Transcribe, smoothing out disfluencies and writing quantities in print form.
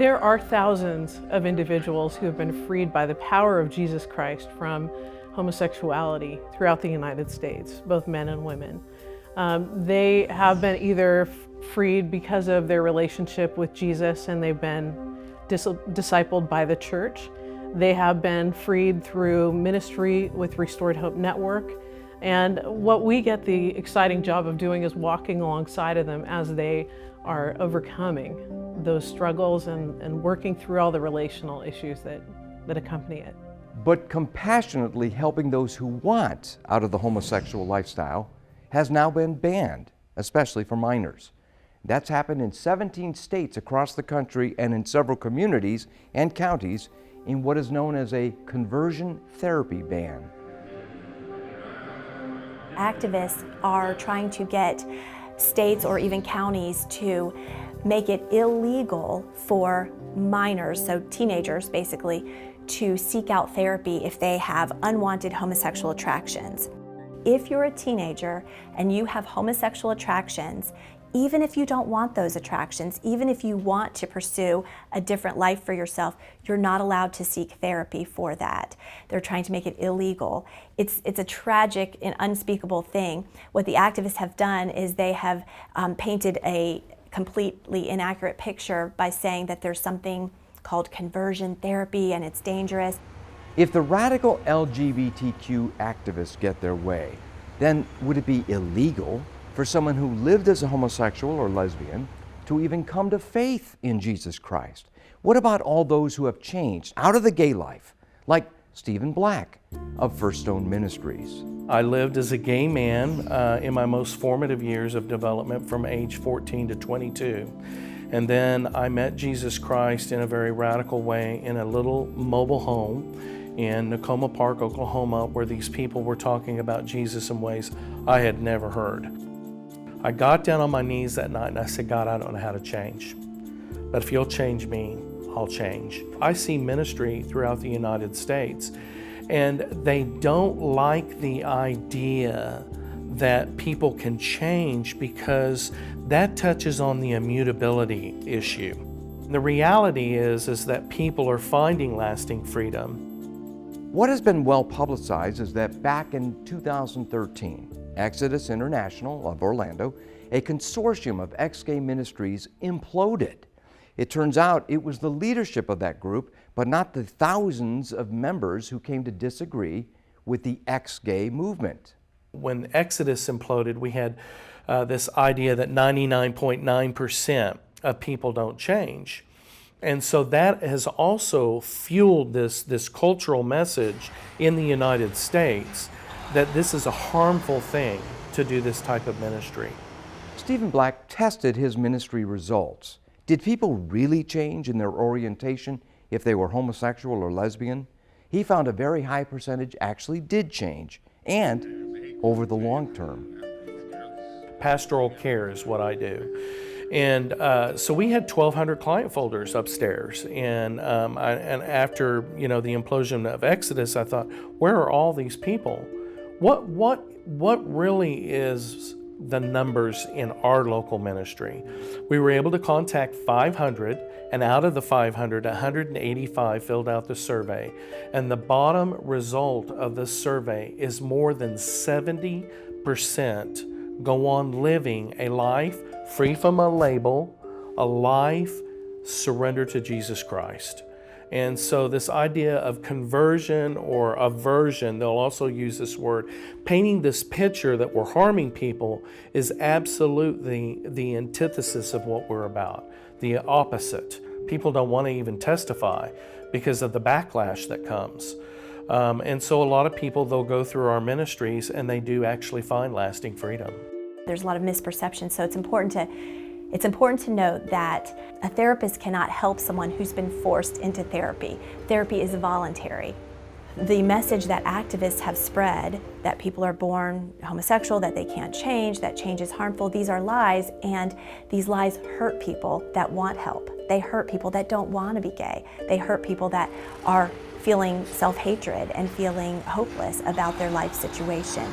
There are thousands of individuals who have been freed by the power of Jesus Christ from homosexuality throughout the United States, both men and women. They have been either freed because of their relationship with Jesus and they've been discipled by the church. They have been freed through ministry with Restored Hope Network. And what we get the exciting job of doing is walking alongside of them as they are overcoming those struggles and working through all the relational issues that accompany it. But compassionately helping those who want out of the homosexual lifestyle has now been banned, especially for minors. That's happened in 17 states across the country and in several communities and counties in what is known as a conversion therapy ban. Activists are trying to get states or even counties to make it illegal for minors, so teenagers basically, to seek out therapy if they have unwanted homosexual attractions. If you're a teenager and you have homosexual attractions, even if you don't want those attractions, even if you want to pursue a different life for yourself, you're not allowed to seek therapy for that. They're trying to make it illegal. It's a tragic and unspeakable thing. What the activists have done is they have painted a completely inaccurate picture by saying that there's something called conversion therapy and it's dangerous. If the radical LGBTQ activists get their way, then would it be illegal for someone who lived as a homosexual or lesbian to even come to faith in Jesus Christ? What about all those who have changed out of the gay life, like Stephen Black of First Stone Ministries? I lived as a gay man in my most formative years of development from age 14 to 22. And then I met Jesus Christ in a very radical way in a little mobile home in Nakoma Park, Oklahoma, where these people were talking about Jesus in ways I had never heard. I got down on my knees that night and I said, God, I don't know how to change, but if you'll change me, I'll change. I see ministry throughout the United States, and they don't like the idea that people can change because that touches on the immutability issue. The reality is that people are finding lasting freedom. What has been well publicized is that back in 2013, Exodus International of Orlando, a consortium of ex-gay ministries, imploded. It turns out it was the leadership of that group, but not the thousands of members who came to disagree with the ex-gay movement. When Exodus imploded, we had this idea that 99.9% of people don't change. And so that has also fueled this cultural message in the United States that this is a harmful thing to do this type of ministry. Stephen Black tested his ministry results. Did people really change in their orientation if they were homosexual or lesbian? He found a very high percentage actually did change, and over the long term. Pastoral care is what I do. And so we had 1,200 client folders upstairs. And after the implosion of Exodus, I thought, where are all these people? What really is the numbers in our local ministry? We were able to contact 500, and out of the 500, 185 filled out the survey. And the bottom result of this survey is more than 70% go on living a life free from a label, a life surrendered to Jesus Christ. And so this idea of conversion or aversion, they'll also use this word, painting this picture that we're harming people is absolutely the antithesis of what we're about, the opposite. People don't want to even testify because of the backlash that comes. And so a lot of people, they'll go through our ministries and they do actually find lasting freedom. There's a lot of misperception, so it's important to note that a therapist cannot help someone who's been forced into therapy. Therapy is voluntary. The message that activists have spread, that people are born homosexual, that they can't change, that change is harmful, these are lies, and these lies hurt people that want help. They hurt people that don't want to be gay. They hurt people that are feeling self-hatred and feeling hopeless about their life situation.